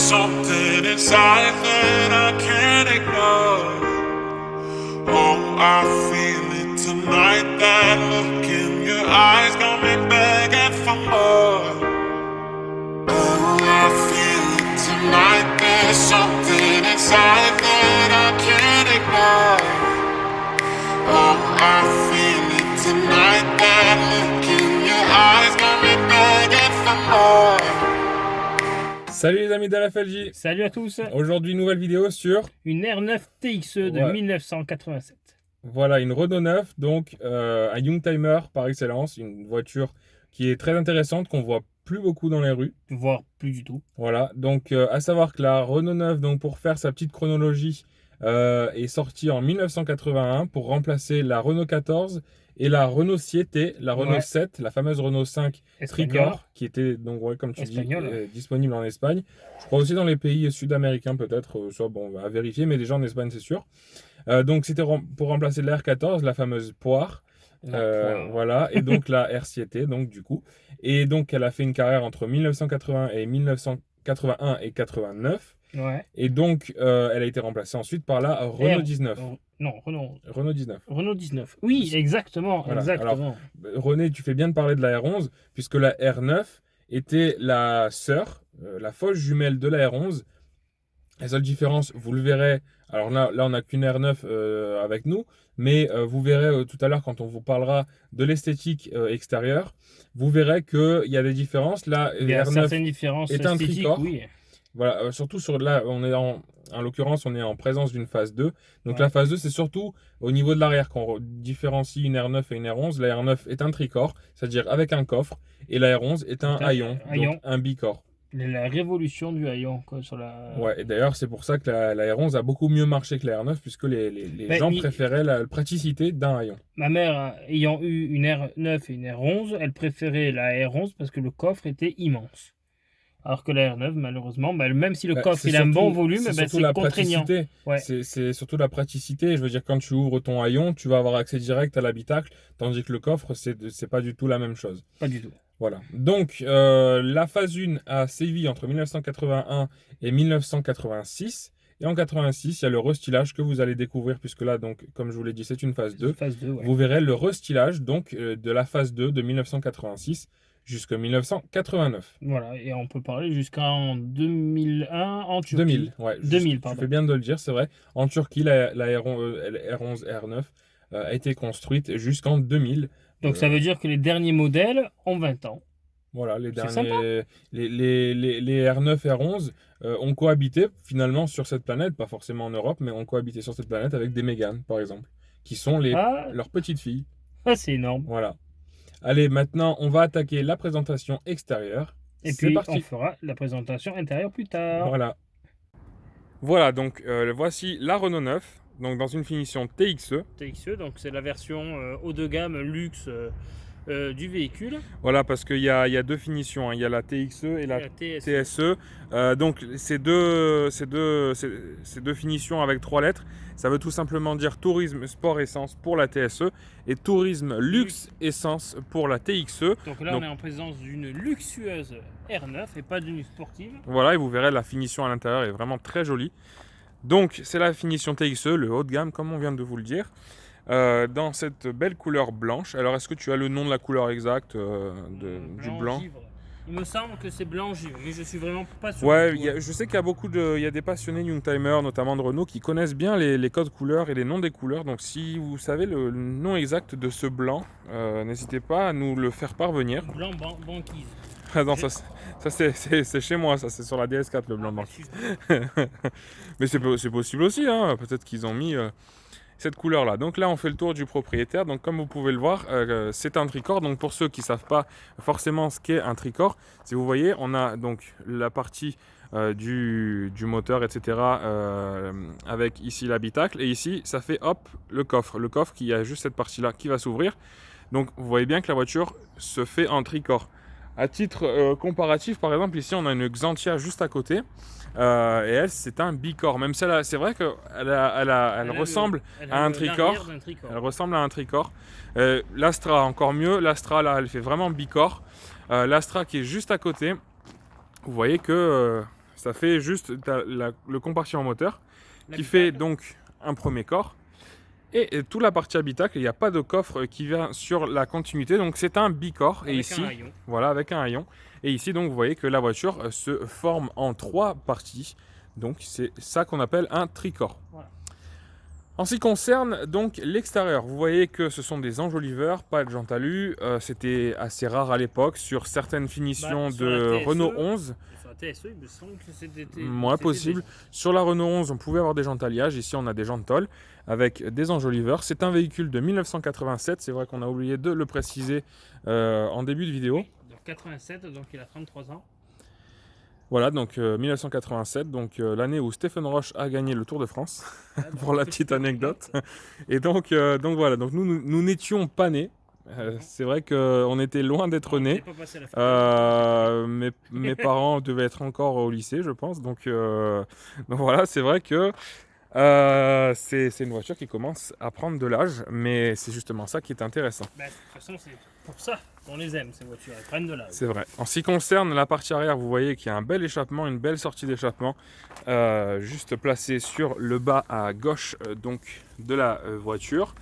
something inside that I can't ignore. Oh, I feel it tonight. That look in your eyes got me begging for more. Oh, I feel it tonight. There's something inside that I can't ignore. Oh, I feel it tonight. That look in your eyes got me begging for more. Salut les amis d'RFLJ. Salut à tous. Aujourd'hui nouvelle vidéo sur Une R9 TXE de Ouais. 1987. voilà une Renault 9, donc un Youngtimer par excellence, une voiture qui est très intéressante qu'on voit plus beaucoup dans les rues. Voire plus du tout. Voilà, donc à savoir que la Renault 9, donc pour faire sa petite chronologie, est sortie en 1981 pour remplacer la Renault 14 et la Renault Siete, la Renault Ouais. 7, la fameuse Renault 5 Espagnol. Tricor, qui était donc ouais, comme tu Espagnol. dis disponible en Espagne. Je crois aussi dans les pays sud-américains peut-être, soit bon à vérifier, mais déjà en Espagne c'est sûr. Donc c'était pour remplacer la R14, la fameuse Poire. Poire. Voilà, et donc la R7, donc du coup. Et donc elle a fait une carrière entre 1981 et 89. Ouais. Et donc elle a été remplacée ensuite par la Renault 19. Non, Renault. Renault 19. Renault 19. Oui, exactement. Voilà. Exactement. René, tu fais bien de parler de la R11, puisque la R9 était la sœur, la fausse jumelle de la R11. La seule différence, vous le verrez, alors là on n'a qu'une R9 avec nous, mais vous verrez tout à l'heure quand on vous parlera de l'esthétique extérieure, vous verrez qu'il y a des différences. Là, Il y a R9 certaines différences est un esthétiques, Tricor. oui. Voilà, surtout sur là, on est en l'occurrence, on est en présence d'une phase 2. Donc Ouais. la phase 2, c'est surtout au niveau de l'arrière qu'on différencie une R9 et une R11. La R9 est un Tricor, c'est-à-dire avec un coffre, et la R11 est un haillon, donc un bicorps. La révolution du haillon quoi, sur la. Ouais, et d'ailleurs, c'est pour ça que la R11 a beaucoup mieux marché que la R9, puisque les gens préféraient la praticité d'un haillon. Ma mère, ayant eu une R9 et une R11, elle préférait la R11 parce que le coffre était immense. Alors que la R9, malheureusement, même si le coffre il a un bon volume, c'est contraignant. Ouais. C'est surtout la praticité. Je veux dire, quand tu ouvres ton haillon, tu vas avoir accès direct à l'habitacle, tandis que le coffre, c'est pas du tout la même chose. Pas du tout. Voilà. Donc, la phase 1 a sévi entre 1981 et 1986. Et en 86, il y a le restylage que vous allez découvrir, puisque là, donc, comme je vous l'ai dit, c'est une phase 2. Phase 2 ouais. Vous verrez le restylage donc, de la phase 2 de 1986 jusqu'en 1989. Voilà, et on peut parler jusqu'en 2001 en Turquie. 2000, ouais. 2000, pardon. Tu fais bien de le dire, c'est vrai. En Turquie, la R11, R9 a été construite jusqu'en 2000. Donc ça veut dire que les derniers modèles ont 20 ans. Voilà, les C'est sympa. derniers, les R9, R11 ont cohabité finalement sur cette planète, pas forcément en Europe, mais ont cohabité sur cette planète avec des Mégane, par exemple, qui sont leurs petites filles. Ah, c'est énorme. Voilà. Allez, maintenant, on va attaquer la présentation extérieure. Et puis, on fera la présentation intérieure plus tard. Voilà. Voilà, donc voici la Renault 9, donc dans une finition TXE. TXE, donc c'est la version haut de gamme luxe du véhicule. Voilà, parce qu'il y a deux finitions, hein. Il y a la TXE et la TSE. Donc ces deux finitions avec 3 lettres, ça veut tout simplement dire tourisme sport essence pour la TSE et tourisme luxe essence pour la TXE. Donc là on est en présence d'une luxueuse R9 et pas d'une sportive. Voilà, et vous verrez la finition à l'intérieur est vraiment très jolie. Donc c'est la finition TXE, le haut de gamme comme on vient de vous le dire. Dans cette belle couleur blanche. Alors, est-ce que tu as le nom de la couleur exacte du blanc? Givre. Il me semble que c'est blanc givre, mais je suis vraiment pas sûr. Ouais, je sais qu'il y a il y a des passionnés Youngtimer, notamment de Renault, qui connaissent bien les codes couleurs et les noms des couleurs. Donc, si vous savez le nom exact de ce blanc, n'hésitez pas à nous le faire parvenir. Blanc banquise. Ah non, ça c'est chez moi, ça c'est sur la DS4 le blanc banquise. Mais c'est possible aussi, hein. Peut-être qu'ils ont mis cette couleur là. Donc là on fait le tour du propriétaire. Donc comme vous pouvez le voir, c'est un Tricor. Donc pour ceux qui ne savent pas forcément ce qu'est un Tricor, si vous voyez, on a donc la partie du moteur, etc. Avec ici l'habitacle, et ici ça fait hop le coffre qui a juste cette partie là qui va s'ouvrir. Donc vous voyez bien que la voiture se fait en Tricor. À titre comparatif, par exemple, ici on a une Xantia juste à côté. Et elle, c'est un bicorps. Même celle-là, c'est vrai qu'elle ressemble à un Tricor. Elle ressemble à un Tricor. L'Astra, encore mieux. L'Astra, là, elle fait vraiment bicorps. L'Astra qui est juste à côté, vous voyez que Ça fait juste le compartiment moteur qui fait donc un premier corps. Et toute la partie habitacle, il n'y a pas de coffre qui vient sur la continuité, donc c'est un bicorps. Et ici, voilà, avec un haillon. Et ici, donc, vous voyez que la voiture se forme en 3 parties. Donc, c'est ça qu'on appelle un tricorps. Voilà. En ce qui concerne donc l'extérieur, vous voyez que ce sont des enjoliveurs, pas de jantes alu. C'était assez rare à l'époque sur certaines finitions de Renault 11. Sur la TSE, il me semble que c'était moins possible. Sur la Renault 11, on pouvait avoir des jantes alliages. Ici, on a des jantes tôle avec des enjoliveurs. C'est un véhicule de 1987. C'est vrai qu'on a oublié de le préciser en début de vidéo. Oui, donc 87, donc il a 33 ans. Voilà, donc 1987, donc l'année où Stéphane Roche a gagné le Tour de France, pour la petite anecdote. Et donc voilà, donc nous n'étions pas nés. C'est vrai qu'on était loin d'être nés. Mes parents devaient être encore au lycée, je pense. Donc voilà, c'est vrai que c'est une voiture qui commence à prendre de l'âge, mais c'est justement ça qui est intéressant. De toute façon, c'est pour ça qu'on les aime, ces voitures, elles prennent de l'âge. C'est vrai. En ce qui concerne la partie arrière, vous voyez qu'il y a un bel échappement, une belle sortie d'échappement, juste placée sur le bas à gauche donc, de la voiture.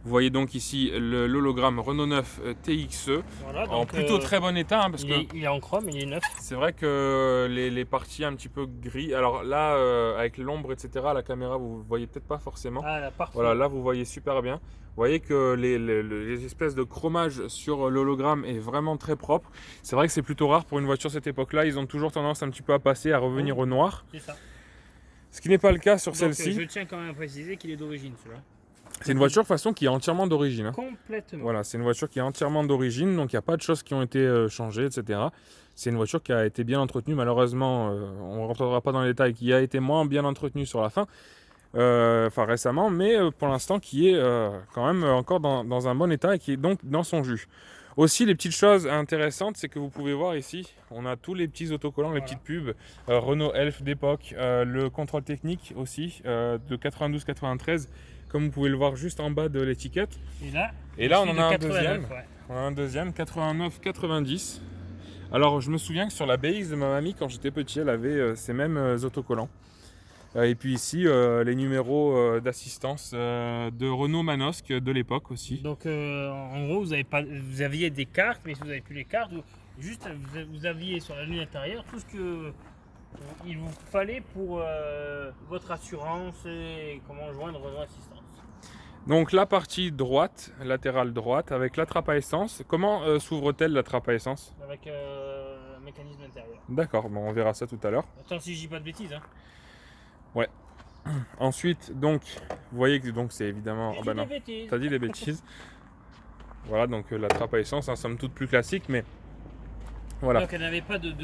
Vous voyez donc ici l'hologramme Renault 9 TXE, voilà, donc, en plutôt très bon état. Hein, parce il est en chrome, il est neuf. C'est vrai que les parties un petit peu gris, alors là avec l'ombre etc, à la caméra vous voyez peut-être pas forcément. Ah, là, voilà, là vous voyez super bien. Vous voyez que les espèces de chromage sur l'hologramme est vraiment très propre. C'est vrai que c'est plutôt rare pour une voiture de cette époque-là. Ils ont toujours tendance un petit peu à passer, à revenir au noir. C'est ça. Ce qui n'est pas le cas sur celle-ci. Je tiens quand même à préciser qu'il est d'origine celui-là. C'est une voiture de façon qui est entièrement d'origine. Hein. Complètement. Voilà, c'est une voiture qui est entièrement d'origine, donc il n'y a pas de choses qui ont été changées, etc. C'est une voiture qui a été bien entretenue. Malheureusement, on ne rentrera pas dans les détails, qui a été moins bien entretenue sur la fin. Enfin récemment, mais pour l'instant qui est quand même encore dans un bon état et qui est donc dans son jus. Aussi les petites choses intéressantes, c'est que vous pouvez voir ici, on a tous les petits autocollants, les petites pubs, Renault Elf d'époque, le contrôle technique aussi de 92-93, comme vous pouvez le voir juste en bas de l'étiquette. Et là on en a un deuxième, on a un deuxième 89-90. Alors je me souviens que sur la BX de ma mamie quand j'étais petit, elle avait ces mêmes autocollants. Et puis ici, les numéros d'assistance de Renault Manosque de l'époque aussi. Donc en gros, vous aviez des cartes, mais si vous n'avez plus les cartes, vous aviez sur la ligne intérieure tout ce qu'il vous fallait pour votre assurance et comment joindre Renault Assistance. Donc la partie droite, latérale droite, avec la trappe à essence. Comment s'ouvre-t-elle la trappe à essence? Avec un mécanisme intérieur. D'accord, bon, on verra ça tout à l'heure. Attends si je dis pas de bêtises. Hein. Ouais. Ensuite, donc, vous voyez que donc c'est évidemment. Ah bah non, t'as dit des bêtises. Voilà, donc la trappe à essence, hein, somme toute plus classique, mais voilà. Donc elle n'avait pas de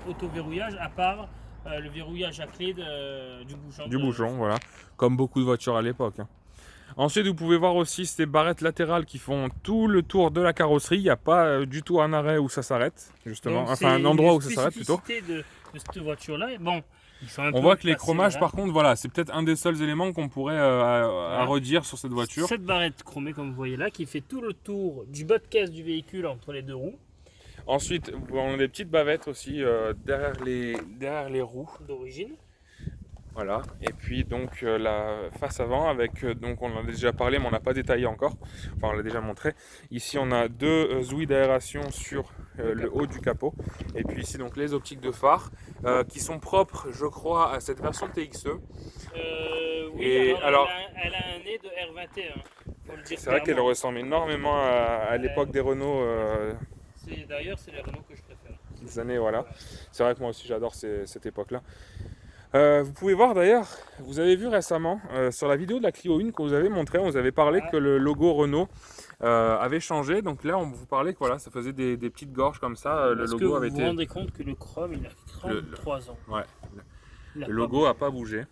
auto-verrouillage à part le verrouillage à clé du bouchon. Du bouchon, voilà. Comme beaucoup de voitures à l'époque. Hein. Ensuite, vous pouvez voir aussi ces barrettes latérales qui font tout le tour de la carrosserie. Il n'y a pas du tout un arrêt où ça s'arrête, justement. Donc, enfin, un endroit où ça s'arrête plutôt. De cette voiture-là, bon. On voit que les chromages, par contre, voilà, c'est peut-être un des seuls éléments qu'on pourrait à redire sur cette voiture. Cette barrette chromée, comme vous voyez là, qui fait tout le tour du bas de caisse du véhicule entre les deux roues. Ensuite, on a des petites bavettes aussi derrière les roues. D'origine. Voilà, et puis donc la face avant avec, donc on en a déjà parlé mais on n'a pas détaillé encore, enfin on l'a déjà montré. Ici on a deux ouïes d'aération sur le haut du capot, et puis ici donc les optiques de phare qui sont propres je crois à cette version TXE. Oui, et alors elle a un nez de R21, faut le dire. C'est vrai qu'elle ressemble énormément à l'époque des Renault. D'ailleurs c'est les Renault que je préfère. Des années, voilà. C'est vrai que moi aussi j'adore cette époque-là. Vous pouvez voir d'ailleurs, vous avez vu récemment sur la vidéo de la Clio 1 qu'on vous avait montré, on vous avait parlé que le logo Renault avait changé. Donc là on vous parlait que voilà, ça faisait des petites gorges comme ça. Le logo avait été. Vous vous rendez compte que le chrome il a 33 ans. Ouais. Le logo n'a pas bougé.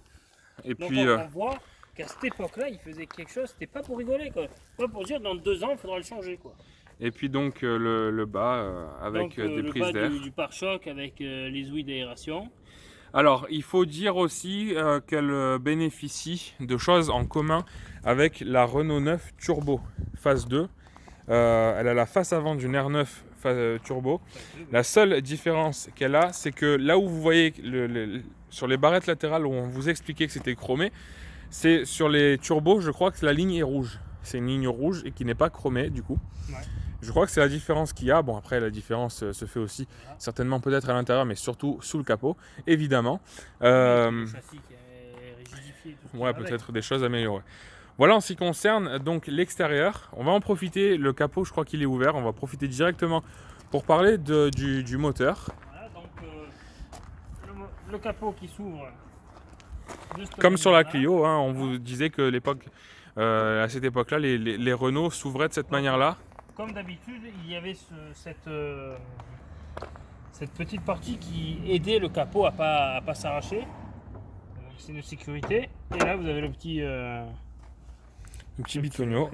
Et donc puis on voit qu'à cette époque-là il faisait quelque chose, c'était pas pour rigoler quoi. Pas pour dire dans 2 ans il faudra le changer quoi. Et puis donc le bas avec des prises d'air. Du pare-choc avec les ouïes d'aération. Alors, il faut dire aussi qu'elle bénéficie de choses en commun avec la Renault 9 Turbo Phase 2. Elle a la face avant d'une R9 turbo. La seule différence qu'elle a, c'est que là où vous voyez sur les barrettes latérales où on vous expliquait que c'était chromé, c'est sur les turbos, je crois que la ligne est rouge. C'est une ligne rouge et qui n'est pas chromée du coup. Ouais. Je crois que c'est la différence qu'il y a. Bon, après, la différence se fait aussi certainement peut-être à l'intérieur, mais surtout sous le capot, évidemment. Le châssis qui est rigidifié. Ouais, peut-être des choses améliorées. Voilà en ce qui concerne donc l'extérieur. On va en profiter. Le capot, je crois qu'il est ouvert. On va profiter directement pour parler du moteur. Voilà, donc le capot qui s'ouvre. Comme sur la Clio, hein, on vous disait que à cette époque-là, les Renault s'ouvraient de cette manière-là. Comme d'habitude, il y avait cette petite partie qui aidait le capot à pas s'arracher. C'est une sécurité. Et là, vous avez le petit bitonio.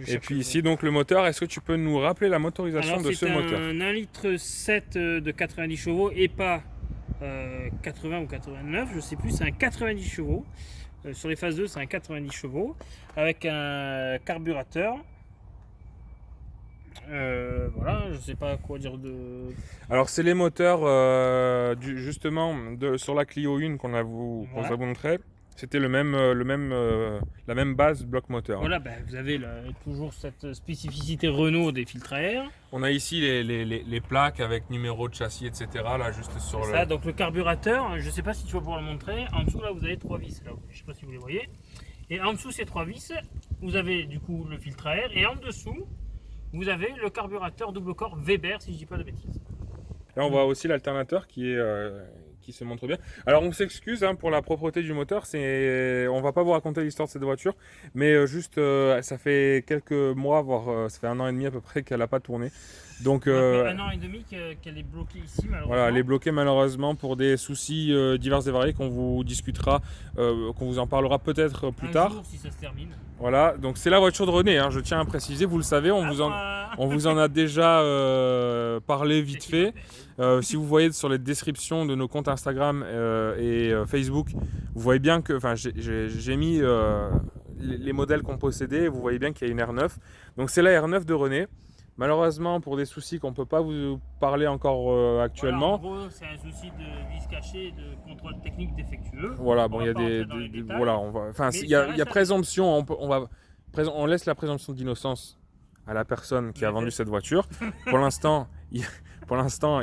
Et puis ici, donc le moteur, est-ce que tu peux nous rappeler la motorisation de ce moteur? C'est un 1,7 litre de 90 chevaux et pas 80 ou 89, je sais plus, c'est un 90 chevaux. Sur les phases 2, c'est un 90 chevaux avec un carburateur. Voilà, je sais pas quoi dire de. Alors c'est les moteurs justement sur la Clio 1 qu'on vous a montré. C'était la même base bloc moteur. Voilà, vous avez toujours cette spécificité Renault des filtres à air. On a ici les plaques avec numéro de châssis, etc. Là, juste sur ça, donc le carburateur, je sais pas si tu vas pouvoir le montrer. En dessous, là, vous avez 3 vis. Là, je sais pas si vous les voyez. Et en dessous, ces 3 vis, vous avez du coup le filtre à air. Et en dessous, vous avez le carburateur double corps Weber, si je dis pas de bêtises. Là, on voit aussi l'alternateur qui se montre bien. Alors, on s'excuse pour la propreté du moteur. On va pas vous raconter l'histoire de cette voiture, mais juste, ça fait quelques mois, voire ça fait 1 an et demi à peu près qu'elle n'a pas tourné. Donc, 1 an et demi qu'elle est bloquée ici, malheureusement. Voilà, elle est bloquée malheureusement pour des soucis divers et variés qu'on vous discutera, qu'on vous en parlera peut-être plus tard. Jour, si ça se termine. Voilà, donc c'est la voiture de René, je tiens à préciser, vous le savez, on vous en a déjà parlé vite fait. Si vous voyez sur les descriptions de nos comptes Instagram et Facebook, vous voyez bien que j'ai mis les modèles qu'on possédait, vous voyez bien qu'il y a une R9. Donc c'est la R9 de René. Malheureusement, pour des soucis qu'on ne peut pas vous parler encore actuellement. Voilà, en gros, c'est un souci de vis caché et de contrôle technique défectueux. Voilà, bon, il y a il y a présomption. On laisse la présomption d'innocence à la personne qui a vendu cette voiture. Pour l'instant, il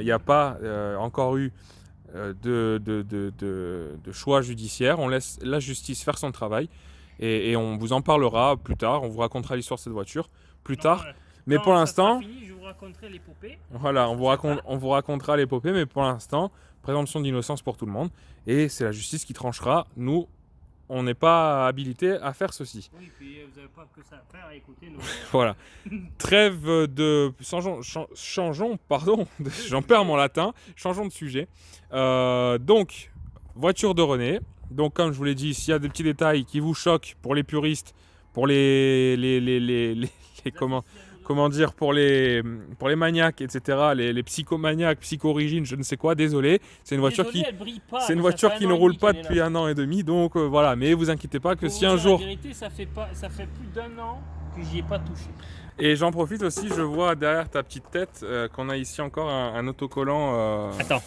n'y a pas encore eu de choix judiciaire. On laisse la justice faire son travail et on vous en parlera plus tard. On vous racontera l'histoire de cette voiture plus tard. Voilà. Mais pour l'instant, je vous raconterai l'épopée. Voilà, on vous racontera l'épopée, mais pour l'instant, présomption d'innocence pour tout le monde. Et c'est la justice qui tranchera. Nous, on n'est pas habilité à faire ceci. Oui, puis vous n'avez pas que ça à faire, à écouter nos... Voilà. Trêve de... Changeons, pardon, j'en perds mon latin. Changeons de sujet. Donc, voiture de René. Donc, comme je vous l'ai dit, s'il y a des petits détails qui vous choquent pour les puristes, pour comment dire, pour les maniaques, etc., les psychomaniaques, psychorigines, je ne sais quoi, désolé. C'est une voiture qui ne roule pas depuis 1 an et demi, donc voilà. Mais vous inquiétez pas que si un jour... La vérité, ça fait plus d'1 an que j'y ai pas touché. Et j'en profite aussi, je vois derrière ta petite tête qu'on a ici encore un autocollant... Attends.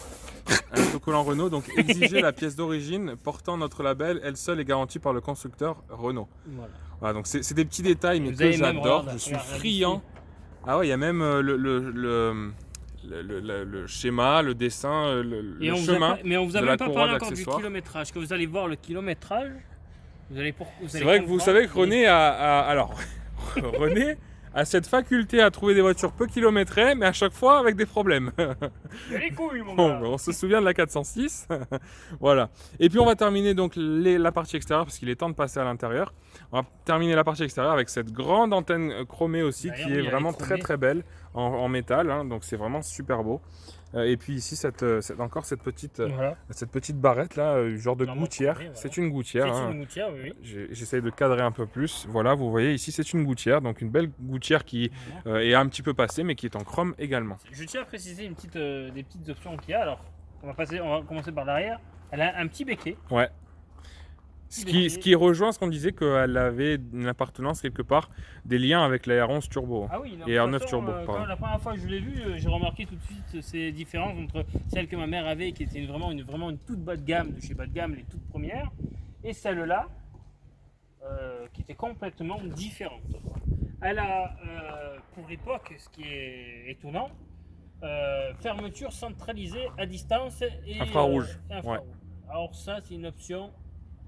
Un autocollant Renault, donc exiger la pièce d'origine portant notre label, elle seule est garantie par le constructeur Renault. Voilà, donc c'est des petits détails, mais que j'adore, je suis friand. Ah ouais, il y a même le schéma, le dessin, le chemin. Mais on vous a même pas parlé encore du kilométrage. Quand vous allez voir le kilométrage, c'est vrai que vous savez que René René a cette faculté à trouver des voitures peu kilométrées, mais à chaque fois avec des problèmes. Les couilles, mon gars. On se souvient de la 406. Voilà. Et puis on va terminer donc la partie extérieure, parce qu'il est temps de passer à l'intérieur. On va terminer la partie extérieure avec cette grande antenne chromée aussi, qui est vraiment très très belle en métal. Donc c'est vraiment super beau. Et puis ici, encore cette petite barrette là, genre de gouttière. Voilà. C'est une gouttière. C'est une gouttière, oui. J'essaye de cadrer un peu plus. Voilà, vous voyez ici, c'est une gouttière. Donc une belle gouttière qui est un petit peu passée, mais qui est en chrome également. Je tiens à préciser des petites options qu'il y a. Alors, on va commencer par l'arrière. Elle a un petit béquet. Ouais. Ce qui rejoint ce qu'on disait qu'elle avait une appartenance quelque part, des liens avec la R11 Turbo. Ah oui, non, et R9 Turbo. La première fois que je l'ai vue, j'ai remarqué tout de suite ces différences entre celle que ma mère avait, qui était vraiment une toute bas de gamme, de chez bas de gamme, les toutes premières, et celle-là, qui était complètement différente. Elle a, pour l'époque, ce qui est étonnant, fermeture centralisée à distance et infrarouge. Ouais. Alors ça, c'est une option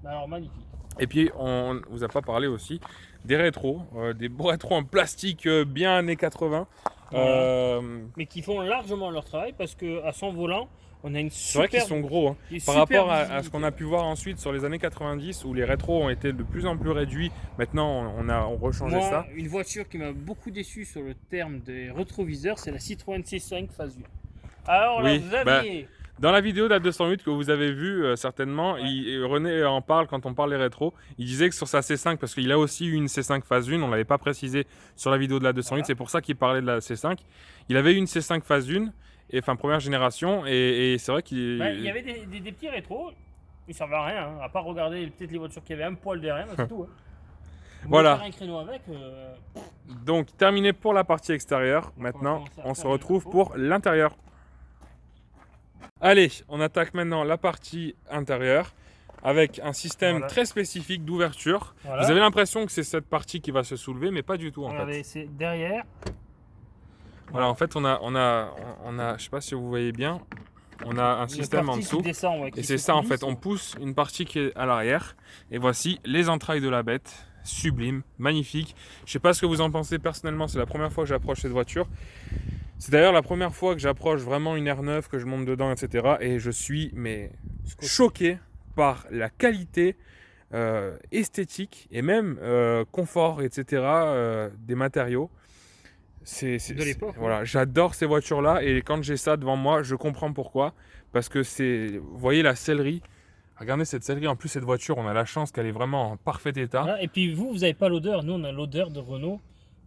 alors magnifique. Et puis, on ne vous a pas parlé aussi des rétros, des beaux rétros en plastique bien années 80. Voilà. Mais qui font largement leur travail parce qu'à son volant, on a une super... C'est vrai qu'ils sont gros. Hein. Par rapport à ce qu'on a pu voir ensuite sur les années 90 où les rétros ont été de plus en plus réduits. Maintenant, on rechangé ça. Une voiture qui m'a beaucoup déçu sur le terme des rétroviseurs, c'est la Citroën C5 phase 1. Alors là, vous avez... Dans la vidéo de la 208 que vous avez vue certainement, René en parle quand on parle des rétros. Il disait que sur sa C5, parce qu'il a aussi eu une C5 phase 1, on ne l'avait pas précisé sur la vidéo de la 208, c'est pour ça qu'il parlait de la C5. Il avait eu une C5 phase 1, enfin première génération, et c'est vrai qu'il... il y avait des petits rétros, ils ne servaient à rien, hein, à part regarder peut-être les voitures qui avaient un poil derrière, c'est tout. Hein. Voilà. Faire un créneau avec, Donc terminé pour la partie extérieure, maintenant on se retrouve pour l'intérieur. Allez, on attaque maintenant la partie intérieure avec un système très spécifique d'ouverture. Vous avez l'impression que c'est cette partie qui va se soulever, mais pas du tout en fait. C'est derrière. Voilà, en fait, on a, je sais pas si vous voyez bien, on a un système en dessous. Descend, et c'est ça en fait, on pousse une partie qui est à l'arrière. Et voici les entrailles de la bête, sublime, magnifique. Je sais pas ce que vous en pensez personnellement, c'est la première fois que j'approche cette voiture. C'est d'ailleurs la première fois que j'approche vraiment une R9, que je monte dedans, etc. Et je suis choqué par la qualité esthétique et même confort, etc. Des matériaux. De l'époque. Voilà, j'adore ces voitures-là et quand j'ai ça devant moi, je comprends pourquoi. Parce que vous voyez la sellerie. Regardez cette sellerie. En plus, cette voiture, on a la chance qu'elle est vraiment en parfait état. Voilà, et puis vous n'avez pas l'odeur. Nous, on a l'odeur de Renault,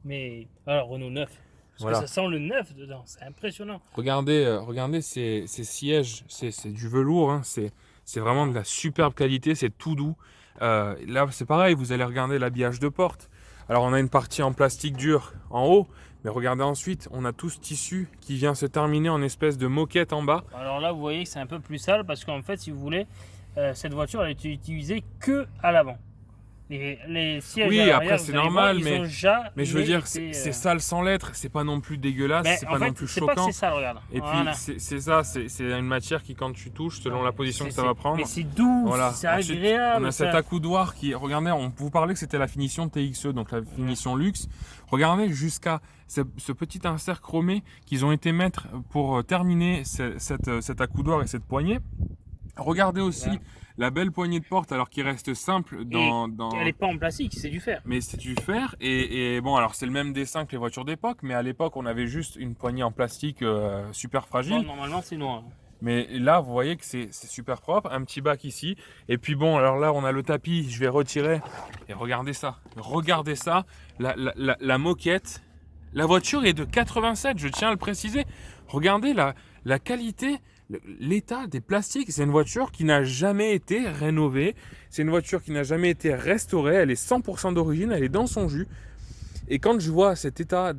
mais alors Renault 9. Parce que ça sent le neuf dedans, c'est impressionnant. Regardez ces sièges, c'est du velours, hein. C'est vraiment de la superbe qualité, c'est tout doux. Là, c'est pareil, vous allez regarder l'habillage de porte. Alors, on a une partie en plastique dur en haut, mais regardez ensuite, on a tout ce tissu qui vient se terminer en espèce de moquette en bas. Alors là, vous voyez que c'est un peu plus sale parce qu'en fait, si vous voulez, cette voiture, elle est utilisée que à l'avant. Les sièges oui, après c'est normal, voir, mais je veux dire, c'est sale sans l'être, c'est pas non plus dégueulasse, c'est pas non plus choquant. C'est sale, regarde. Et puis c'est ça, c'est une matière qui quand tu touches, selon la position que ça va prendre. Mais c'est doux, c'est agréable. On a cet accoudoir qui, regardez, on vous parlait que c'était la finition TXE, donc la finition luxe. Regardez jusqu'à ce petit insert chromé qu'ils ont été mettre pour terminer cet accoudoir et cette poignée. Regardez aussi la belle poignée de porte, alors qu'il reste simple dans... Elle n'est pas en plastique, c'est du fer. Mais c'est du fer, et bon, alors c'est le même dessin que les voitures d'époque, mais à l'époque, on avait juste une poignée en plastique super fragile. Bon, normalement, c'est noir. Mais là, vous voyez que c'est super propre, un petit bac ici. Et puis bon, alors là, on a le tapis, je vais retirer. Et regardez ça, la moquette. La voiture est de 87, je tiens à le préciser. Regardez la qualité... L'état des plastiques, c'est une voiture qui n'a jamais été rénovée, c'est une voiture qui n'a jamais été restaurée, elle est 100% d'origine, elle est dans son jus. Et quand je vois cet état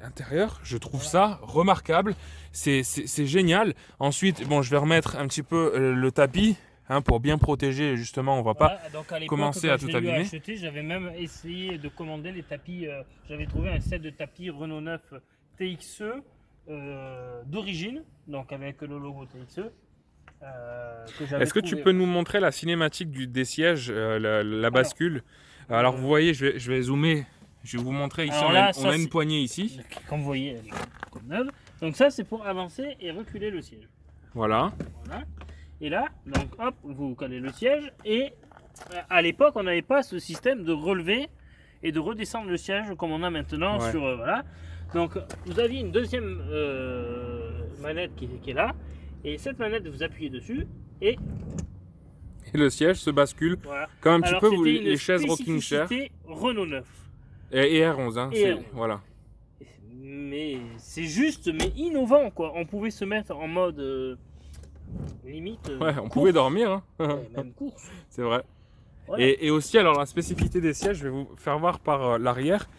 intérieur, je trouve ça remarquable, c'est génial. Ensuite, bon, je vais remettre un petit peu le tapis pour bien protéger, justement, on ne va pas commencer à tout abîmer. J'avais même essayé de commander les tapis, j'avais trouvé un set de tapis Renault 9 TXE. D'origine, donc avec le logo TXE. Est-ce que tu peux nous montrer la cinématique des sièges, la bascule? Alors vous voyez, je vais zoomer, je vais vous montrer ici, on a une poignée ici. Comme vous voyez, elle est comme neuve. Donc ça c'est pour avancer et reculer le siège. Voilà. Et là, donc hop, vous calez le siège et à l'époque on n'avait pas ce système de relever et de redescendre le siège comme on a maintenant sur voilà. Donc vous aviez une deuxième manette qui est là, et cette manette vous appuyez dessus et le siège se bascule comme un petit peu les chaises rocking chair. Renault 9 et R11, hein, voilà. Mais c'est juste, mais innovant quoi. On pouvait se mettre en mode limite. On pouvait dormir. Hein. Même course. C'est vrai. Voilà. Et aussi, alors la spécificité des sièges, je vais vous faire voir par l'arrière.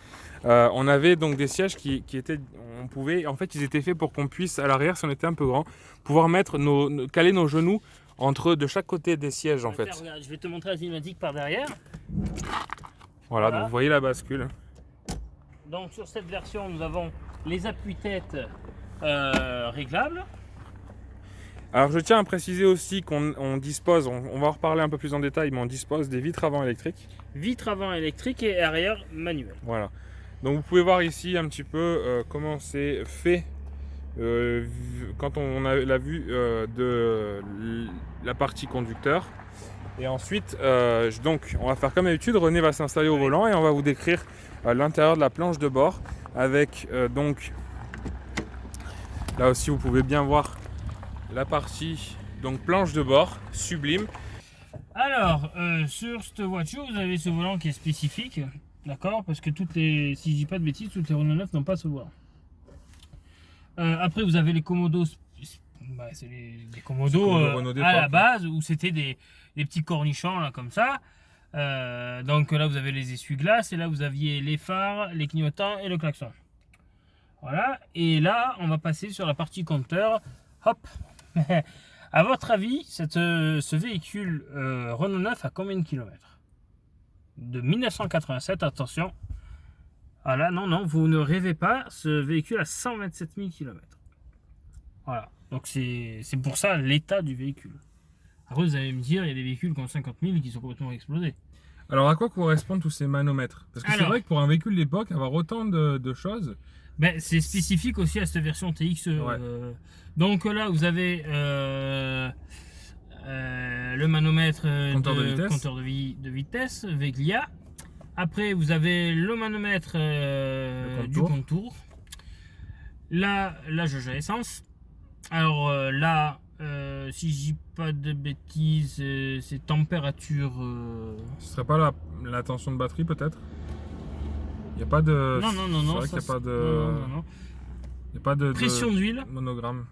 On avait donc des sièges qui étaient, on pouvait, en fait, ils étaient faits pour qu'on puisse, à l'arrière, si on était un peu grand, pouvoir mettre caler nos genoux de chaque côté des sièges, en fait. Regarde, je vais te montrer la cinématique par derrière. Voilà, donc vous voyez la bascule. Donc sur cette version, nous avons les appuis-têtes réglables. Alors je tiens à préciser aussi qu'on dispose, on va en reparler un peu plus en détail, mais on dispose des vitres avant électriques. Vitres avant électriques et arrière manuel. Voilà. Donc vous pouvez voir ici un petit peu comment c'est fait quand on a la vue de la partie conducteur. Et ensuite, donc on va faire comme d'habitude, René va s'installer au volant et on va vous décrire l'intérieur de la planche de bord avec donc, là aussi vous pouvez bien voir la partie donc planche de bord sublime. Alors sur cette voiture vous avez ce volant qui est spécifique, d'accord, parce que si je dis pas de bêtises, toutes les Renault 9 n'ont pas ce volant. Après vous avez les Commodo, c'est les Commodo à la base où c'était des petits cornichons là comme ça. Donc là vous avez les essuie-glaces et là vous aviez les phares, les clignotants et le klaxon. Voilà, et là on va passer sur la partie compteur. Hop. À votre avis, ce véhicule Renault 9 a combien de kilomètres? De 1987, attention. Ah là, non, vous ne rêvez pas, ce véhicule a 127 000 km. Voilà, donc c'est pour ça l'état du véhicule. Après vous allez me dire, il y a des véhicules qui ont 50 000 qui sont complètement explosés. Alors à quoi correspondent tous ces manomètres? Parce que c'est vrai que pour un véhicule d'époque, avoir autant de choses... Ben, c'est spécifique aussi à cette version TX. Ouais. Donc là, vous avez le manomètre compteur de vitesse, Veglia. Après, vous avez le manomètre du contour. Là, la jauge à essence. Alors là, si je dis pas de bêtises, c'est température... Ce serait pas la tension de batterie peut-être? Il n'y a pas de... Non. C'est vrai qu'il n'y a pas de... Non. Il n'y a pas de pression d'huile. Monogramme.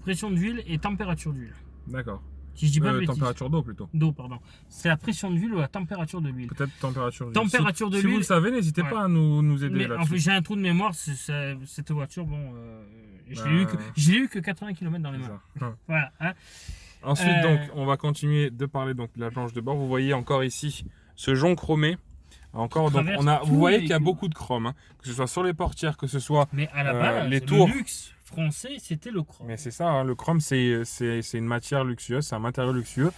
Pression d'huile et température d'huile. D'accord. Si je dis pas de bêtises. Température d'eau plutôt. D'eau, pardon. C'est la pression d'huile ou la température de l'huile. Peut-être température d'huile. Température de si l'huile. vous le savez, n'hésitez pas à nous aider Mais là-dessus. en fait, j'ai un trou de mémoire. Cette voiture, bon, je l'ai eu que 80 km dans les mains. Voilà. Hein. Ensuite, donc, on va continuer de parler donc, de la planche de bord. Vous voyez encore ici ce jonc chromé. Encore, donc, vous voyez qu'il y a beaucoup de chrome, hein, que ce soit sur les portières, que ce soit mais à la base, les tours. Le luxe français, c'était le chrome. Mais c'est ça, hein, le chrome, c'est une matière luxueuse, c'est un matériau luxueux.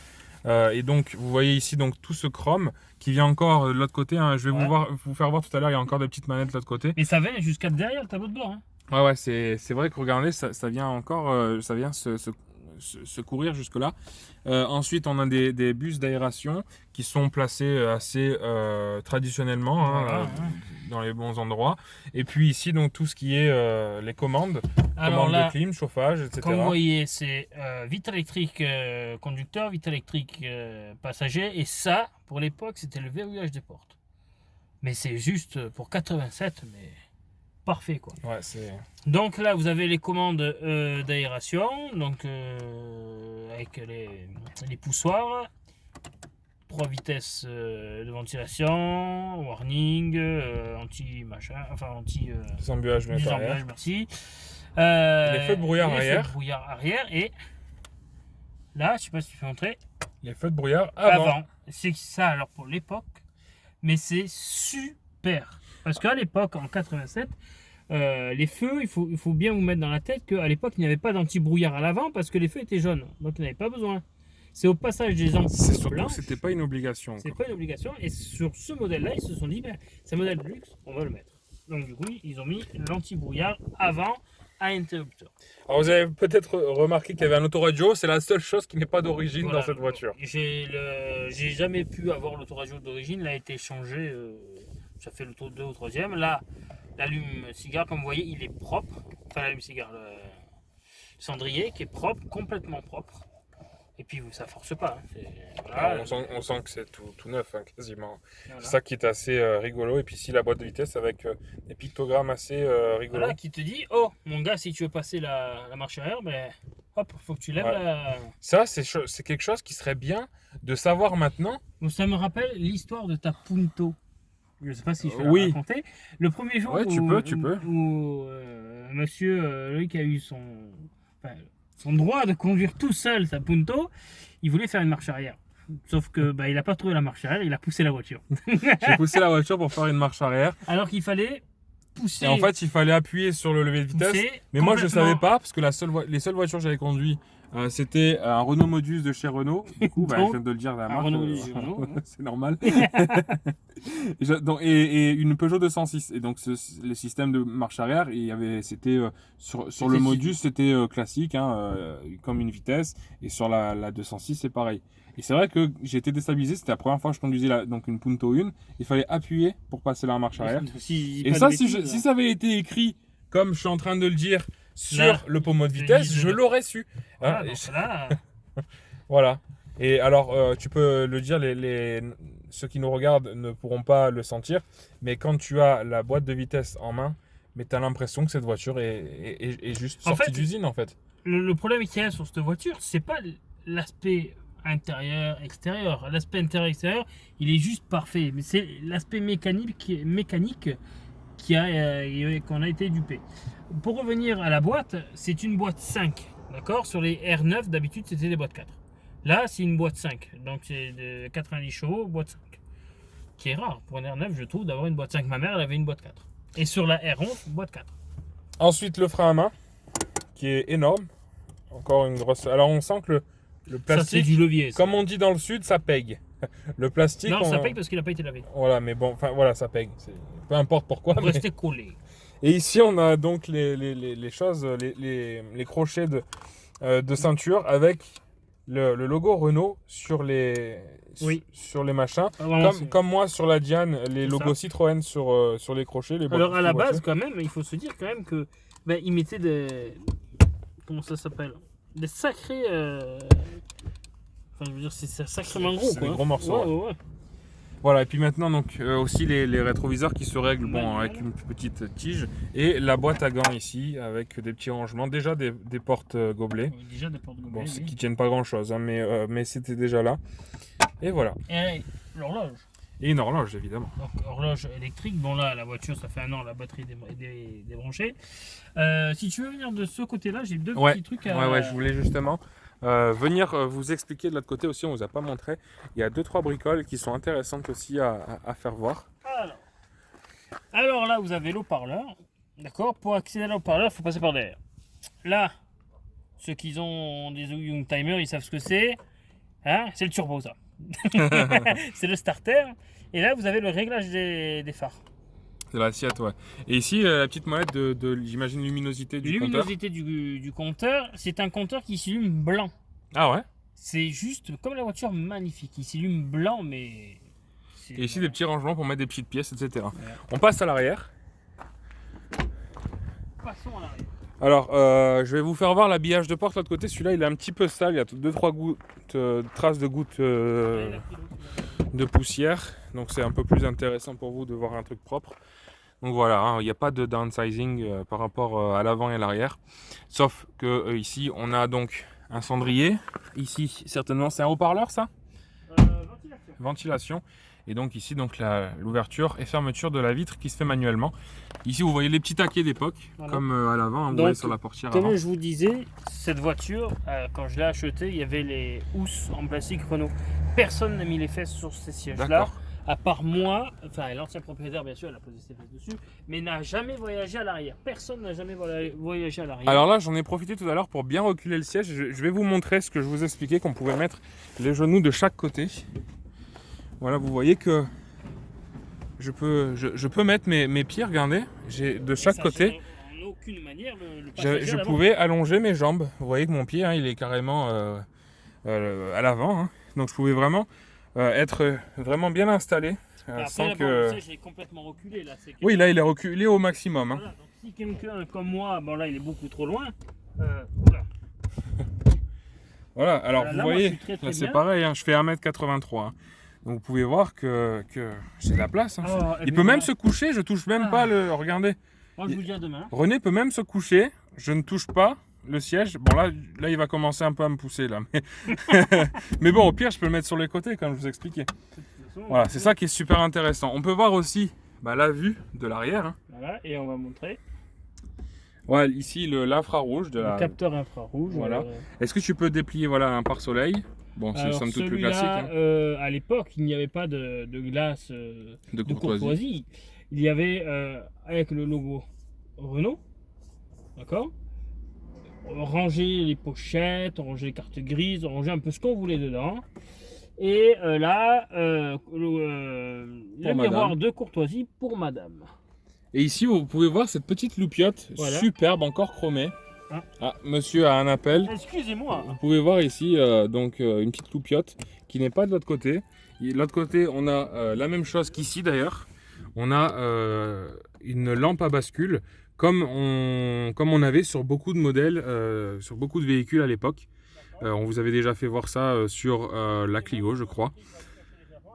Et donc, vous voyez ici donc, tout ce chrome qui vient encore de l'autre côté. Hein, je vais vous faire voir tout à l'heure, il y a encore des petites manettes de l'autre côté. Et ça vient jusqu'à derrière le tableau de bord. Hein. Ouais, c'est vrai que regardez, ça vient encore, ça vient se courir jusque là. Ensuite on a des bus d'aération qui sont placés assez traditionnellement dans les bons endroits, et puis ici donc tout ce qui est les commandes de clim, chauffage, etc. Comme vous voyez, c'est vitre électrique conducteur, vitre électrique passager, et ça pour l'époque c'était le verrouillage des portes, mais c'est juste pour 87, mais parfait quoi. Ouais, c'est... Donc là vous avez les commandes d'aération, donc avec les poussoirs, 3 vitesses de ventilation, warning, anti désembuage, merci. Les feux de brouillard arrière, et là je sais pas si tu peux montrer. Les feux de brouillard avant. C'est ça alors pour l'époque, mais c'est super. Parce qu'à l'époque, en 87, les feux, il faut bien vous mettre dans la tête qu'à l'époque, il n'y avait pas d'anti-brouillard à l'avant parce que les feux étaient jaunes. Donc, il n'y avait pas besoin. C'est au passage des ampoules blanches. C'était pas une obligation. C'est pas une obligation. Et sur ce modèle-là, ils se sont dit, c'est un modèle de luxe, on va le mettre. Donc, du coup, ils ont mis l'anti-brouillard avant à interrupteur. Alors, vous avez peut-être remarqué qu'il y avait un autoradio. C'est la seule chose qui n'est pas d'origine dans cette voiture. J'ai jamais pu avoir l'autoradio d'origine. Il a été changé. Ça fait le tour 2 ou 3e. Là, l'allume-cigare, comme vous voyez, il est propre. Enfin, l'allume-cigare, le cendrier qui est propre, complètement propre. Et puis, ça force pas. Hein. Voilà. On sent que c'est tout neuf, hein, quasiment. Voilà. C'est ça qui est assez rigolo. Et puis ici, la boîte de vitesse avec des pictogrammes assez rigolos. Voilà, qui te dit, oh, mon gars, si tu veux passer la marche arrière, ben hop, faut que tu lèves Ouais. la... Ça, c'est quelque chose qui serait bien de savoir maintenant. Donc, ça me rappelle l'histoire de ta Punto. Je ne sais pas si je peux Oui. la raconter. Le premier jour Ouais, tu peux. où monsieur Loïc a eu son droit de conduire tout seul sa Punto, il voulait faire une marche arrière. Sauf que il n'a pas trouvé la marche arrière, il a poussé la voiture. J'ai poussé la voiture pour faire une marche arrière. Alors qu'il fallait pousser. Et en fait, il fallait appuyer sur le levier de vitesse. Mais moi, je ne savais pas, parce que les seules voitures que j'avais conduites, c'était un Renault Modus de chez Renault. Du coup, je viens de le dire, la marque, Renault Modus de Renault, ouais. c'est normal. et une Peugeot 206. Et donc, le système de marche arrière, c'était sur le Modus, c'était classique, comme une vitesse. Et sur la 206, c'est pareil. Et c'est vrai que j'ai été déstabilisé, c'était la première fois que je conduisais donc une Punto 1. Il fallait appuyer pour passer la marche arrière. Et ça, si ça avait été écrit comme je suis en train de le dire sur là, le pommeau de vitesse, je l'aurais su. Voilà, Voilà. Et alors, tu peux le dire, ceux qui nous regardent ne pourront pas le sentir, mais quand tu as la boîte de vitesse en main, mais tu as l'impression que cette voiture est juste sortie d'usine en fait. Le problème qu'il y a sur cette voiture, c'est pas l'aspect intérieur, extérieur. L'aspect intérieur, extérieur, il est juste parfait. Mais c'est l'aspect mécanique qu'on a été dupé. Pour revenir à la boîte, c'est une boîte 5. D'accord? Sur les R9, d'habitude, c'était des boîtes 4. Là, c'est une boîte 5. Donc, c'est de 90 chevaux, boîte 5. Qui est rare. Pour une R9, je trouve, d'avoir une boîte 5. Ma mère, elle avait une boîte 4. Et sur la R11, boîte 4. Ensuite, le frein à main, qui est énorme. Encore une grosse... Alors, on sent que le plastique, ça, c'est du levier. Ça. Comme on dit dans le sud, ça pègue. Le plastique... Non, ça pègue parce qu'il n'a pas été lavé. Voilà, mais bon, enfin, voilà, ça pègue. Peu importe pourquoi. Pour rester collé. Et ici, on a donc les choses, les crochets de ceinture avec le logo Renault sur les machins. Comme moi, sur la Diane, les logos Citroën sur les crochets. Alors, à la base, quand même, il faut se dire quand même que ils mettaient des... Comment ça s'appelle? Des sacrés... Enfin, je veux dire, c'est sacrément gros. C'est des gros morceaux. Ouais. Voilà, et puis maintenant, donc, aussi les rétroviseurs qui se règlent avec une petite tige. Et la boîte à gants ici, avec des petits rangements. Déjà des portes gobelets. Oui, déjà des portes gobelets. Qui tiennent pas grand chose, mais c'était déjà là. Et voilà. Et l'horloge. Et une horloge, évidemment. Donc, horloge électrique. Bon, là, la voiture, ça fait un an, la batterie est débranchée. Si tu veux venir de ce côté-là, j'ai deux petits trucs à... Ouais, je voulais justement venir vous expliquer de l'autre côté aussi, on vous a pas montré. Il y a 2-3 bricoles qui sont intéressantes aussi à faire voir. Alors là, vous avez l'haut-parleur. D'accord? Pour accéder à l'haut-parleur, il faut passer par derrière. Là, ceux qui ont des Youngtimer, ils savent ce que c'est. Hein? C'est le turbo, ça. C'est le starter. Et là, vous avez le réglage des phares. C'est l'assiette, ouais. Et ici, la petite molette de j'imagine, luminosité du compteur. Luminosité du compteur, c'est un compteur qui s'illume blanc. Ah ouais? C'est juste comme la voiture magnifique. Il s'illume blanc, mais... Et ici, des petits rangements pour mettre des petites pièces, etc. Ouais. On passe à l'arrière. Passons à l'arrière. Alors, je vais vous faire voir l'habillage de porte de l'autre côté. Celui-là, il est un petit peu sale. Il y a 2-3 traces de gouttes de poussière. Donc, c'est un peu plus intéressant pour vous de voir un truc propre. Donc voilà, il n'y a pas de downsizing par rapport à l'avant et à l'arrière. Sauf que ici, on a donc un cendrier. Ici, certainement, c'est un haut-parleur, ça ? Ventilation. Et donc ici, donc l'ouverture et fermeture de la vitre qui se fait manuellement. Ici, vous voyez les petits taquets d'époque, comme à l'avant, vous voyez sur la portière comme avant. je vous disais, cette voiture, quand je l'ai achetée, il y avait les housses en plastique Renault. Personne n'a mis les fesses sur ces sièges-là. À part moi, enfin l'ancien propriétaire bien sûr, elle a posé ses fesses dessus, mais n'a jamais voyagé à l'arrière. Personne n'a jamais voyagé à l'arrière. Alors là, j'en ai profité tout à l'heure pour bien reculer le siège. Je vais vous montrer ce que je vous expliquais, qu'on pouvait mettre les genoux de chaque côté. Voilà, vous voyez que je peux mettre mes pieds, regardez, j'ai de chaque côté. En aucune manière, le passager je pouvais allonger mes jambes. Vous voyez que mon pied, il est carrément à l'avant. Donc je pouvais vraiment être vraiment bien installé. Sans que... Le siège est complètement reculé. Là, oui, là, il est reculé au maximum. Voilà, donc si quelqu'un comme moi, bon là, il est beaucoup trop loin. Voilà, alors vous voyez, là c'est pareil, je fais 1m83. Donc vous pouvez voir que j'ai de la place. Il peut même se coucher, je touche même pas le... Regardez. Moi je vous dis à demain. René peut même se coucher, je ne touche pas le siège, bon là il va commencer un peu à me pousser là. Mais, mais bon, au pire, je peux le mettre sur les côtés comme je vous expliquais. Voilà, c'est ça qui est super intéressant. On peut voir aussi la vue de l'arrière. Hein. Voilà, et on va montrer. Voilà, ici l'infrarouge. Le capteur infrarouge. Voilà. Est-ce que tu peux déplier un pare-soleil? Bon, c'est somme toute plus classique. Hein. À l'époque, il n'y avait pas de glace de courtoisie. Il y avait avec le logo Renault, d'accord. Ranger les pochettes, ranger les cartes grises, ranger un peu ce qu'on voulait dedans. Et là, le miroir de courtoisie pour madame. Et ici, vous pouvez voir cette petite loupiote superbe, encore chromée. Ah, monsieur a un appel. Excusez-moi. Vous pouvez voir ici une petite loupiote qui n'est pas de l'autre côté. De l'autre côté, on a la même chose qu'ici d'ailleurs. On a une lampe à bascule comme on avait sur beaucoup de modèles, sur beaucoup de véhicules à l'époque. On vous avait déjà fait voir ça sur la Clio, je crois.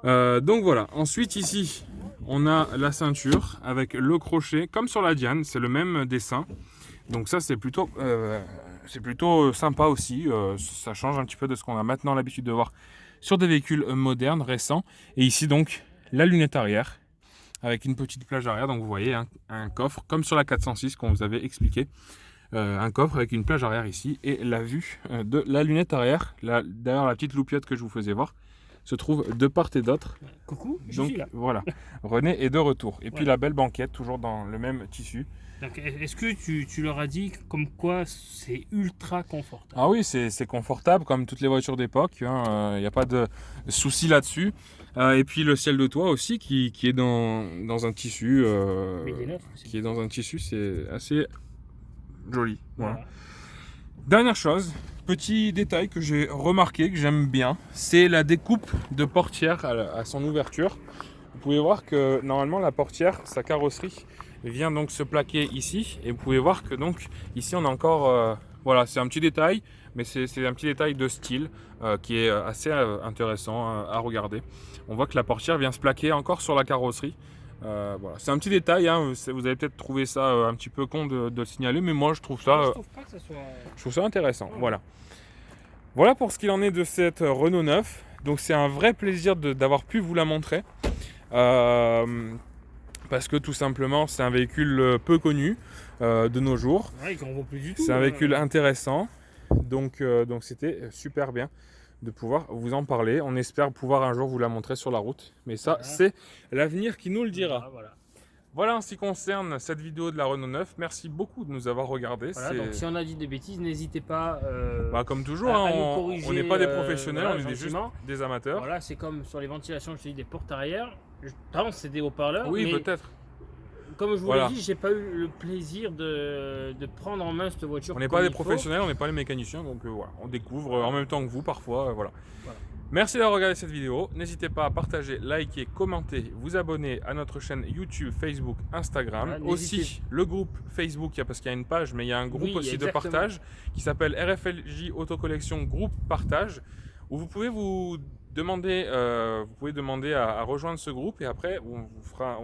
Donc voilà. Ensuite ici, on a la ceinture avec le crochet comme sur la Diane. C'est le même dessin. Donc ça c'est plutôt sympa aussi, ça change un petit peu de ce qu'on a maintenant l'habitude de voir sur des véhicules modernes, récents. Et ici donc la lunette arrière avec une petite plage arrière, donc vous voyez un coffre comme sur la 406 qu'on vous avait expliqué. Un coffre avec une plage arrière ici et la vue de la lunette arrière, d'ailleurs la petite loupiote que je vous faisais voir, se trouve de part et d'autre. Coucou, je suis là. Voilà, René est de retour. Et puis la belle banquette, toujours dans le même tissu. Donc, est-ce que tu leur as dit comme quoi c'est ultra confortable? Ah oui, c'est confortable comme toutes les voitures d'époque, il n'y a pas de souci là-dessus. Et puis le ciel de toit aussi qui est dans un tissu, c'est assez joli. Voilà. Dernière chose, petit détail que j'ai remarqué, que j'aime bien, c'est la découpe de portière à son ouverture. Vous pouvez voir que normalement la portière, sa carrosserie, vient donc se plaquer ici. Et vous pouvez voir que donc ici on a encore, voilà, c'est un petit détail, mais c'est un petit détail de style qui est assez intéressant à regarder. On voit que la portière vient se plaquer encore sur la carrosserie. Voilà. C'est un petit détail, hein. Vous avez peut-être trouvé ça un petit peu con de le signaler, mais moi je trouve ça, je trouve ça intéressant. Voilà. Voilà pour ce qu'il en est de cette Renault 9. Donc c'est un vrai plaisir d'avoir pu vous la montrer. Parce que tout simplement c'est un véhicule peu connu de nos jours. Ouais, qu'on voit plus du tout. C'est un véhicule intéressant. Donc c'était super bien de pouvoir vous en parler. On espère pouvoir un jour vous la montrer sur la route. Mais ça, c'est l'avenir qui nous le dira. Voilà en ce qui concerne cette vidéo de la Renault 9. Merci beaucoup de nous avoir regardés. Voilà, donc si on a dit des bêtises, n'hésitez pas comme toujours, à nous corriger. On n'est pas des professionnels, on est juste des amateurs. Voilà, c'est comme sur les ventilations, je te dis des portes arrière. Je pense c'est des haut-parleurs. Oui, peut-être. Comme je vous l'ai dit, j'ai pas eu le plaisir de prendre en main cette voiture. On n'est pas des professionnels, on n'est pas les mécaniciens, donc voilà, on découvre en même temps que vous parfois, voilà. Merci d'avoir regardé cette vidéo. N'hésitez pas à partager, liker, commenter, vous abonner à notre chaîne YouTube, Facebook, Instagram. Voilà, aussi le groupe Facebook, parce qu'il y a une page, mais il y a un groupe aussi de partage qui s'appelle RFLJ Autocollection Groupe Partage, où vous pouvez demander à rejoindre ce groupe et après on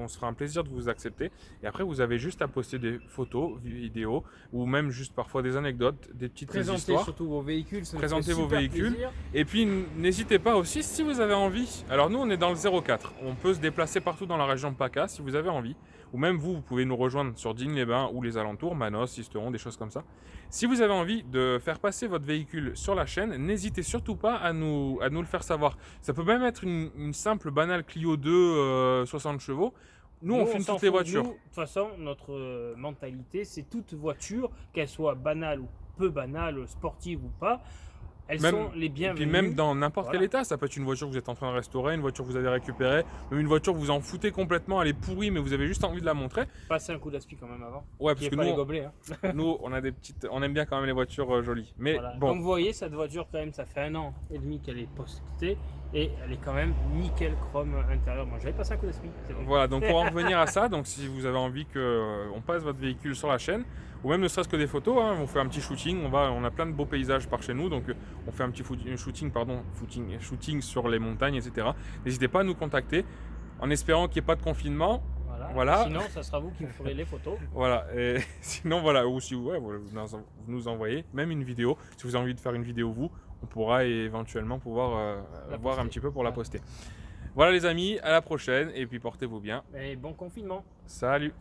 se fera un plaisir de vous accepter. Et après vous avez juste à poster des photos, vidéos ou même juste parfois des anecdotes, des petites histoires. Présentez surtout vos véhicules. Présentez vos véhicules. Et puis n'hésitez pas aussi si vous avez envie. Alors nous on est dans le 04. On peut se déplacer partout dans la région de PACA si vous avez envie. Ou même vous pouvez nous rejoindre sur Digne-les-Bains ou les alentours, Manos, Sisteron, des choses comme ça. Si vous avez envie de faire passer votre véhicule sur la chaîne, n'hésitez surtout pas à nous le faire savoir. Ça peut même être une simple banale Clio 2 60 chevaux. Nous on filme toutes les voitures. De toute façon, notre mentalité, c'est toute voiture, qu'elle soit banale ou peu banale, sportive ou pas. Elles sont les bienvenues. Et puis même dans n'importe quel état, ça peut être une voiture que vous êtes en train de restaurer, une voiture que vous avez récupérée, même une voiture que vous en foutez complètement, elle est pourrie mais vous avez juste envie de la montrer. Passez un coup d'aspi quand même avant. Ouais, parce que nous, les gobelets, nous on aime bien quand même les voitures jolies. Mais bon. Comme vous voyez, cette voiture quand même, ça fait 1 an et demi qu'elle est postée et elle est quand même nickel chrome intérieur. Moi j'avais passé un coup d'aspi. Voilà, donc pour en revenir à ça, donc si vous avez envie qu'on passe votre véhicule sur la chaîne, ou même ne serait-ce que des photos, on fait un petit shooting, on a plein de beaux paysages par chez nous, donc on fait un petit shooting sur les montagnes, etc. N'hésitez pas à nous contacter, en espérant qu'il n'y ait pas de confinement. Voilà. Sinon, ça sera vous qui ferez les photos. Voilà. Et sinon, voilà. Ou si vous nous envoyez même une vidéo. Si vous avez envie de faire une vidéo, on pourra éventuellement pouvoir voir un petit peu pour la poster. Voilà les amis, à la prochaine. Et puis portez-vous bien. Et bon confinement. Salut.